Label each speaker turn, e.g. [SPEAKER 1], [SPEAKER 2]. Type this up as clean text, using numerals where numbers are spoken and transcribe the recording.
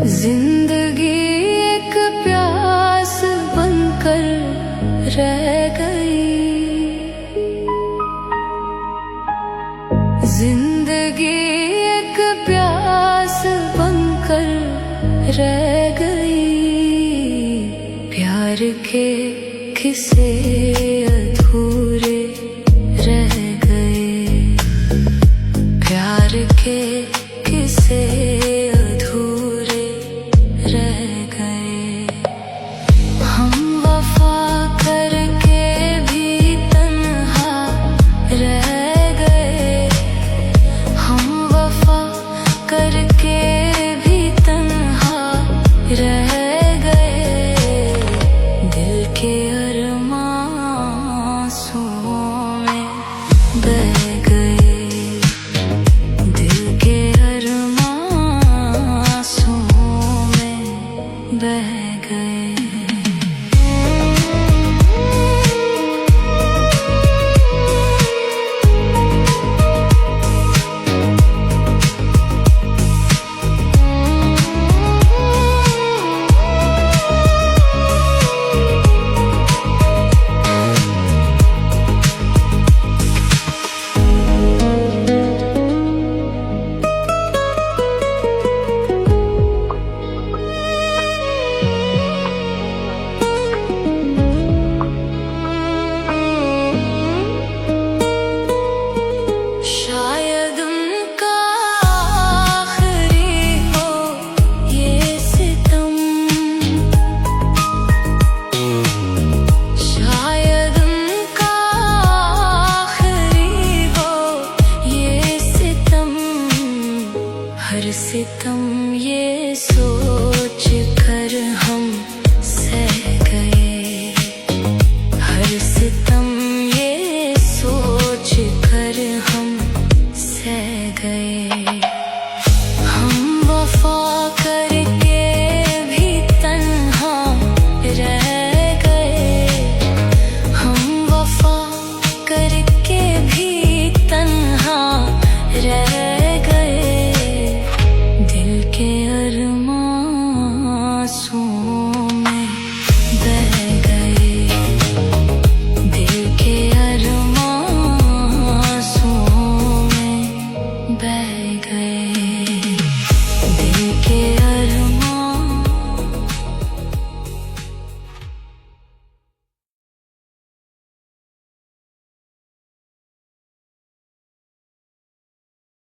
[SPEAKER 1] जिंदगी एक प्यास बनकर रह गई। जिंदगी एक प्यास बनकर रह गई। प्यार के किस्से अधूरे रह गए। प्यार के किस्से अधूरे रह गए। हम वफा करके भी तन्हा रह गए। हम वफा करके भी तन्हा रह गए। दिल के अरमां आंसुओं में बह गए। दिल के अरमां आंसुओं में बह गए। शायद उनका आखिरी हो ये सितम। शायद उनका आखिरी हो ये सितम। हर सितम ये सोच कर हम सह गए। हर सितम ये सोच कर हम सह गए। हम वफा करके भी तन्हा रह गए। हम वफा करके भी तन्हा रह गए। दिल के अरमां आंसुओं में बह गए। दिल के अरमां आंसुओं में बह गए।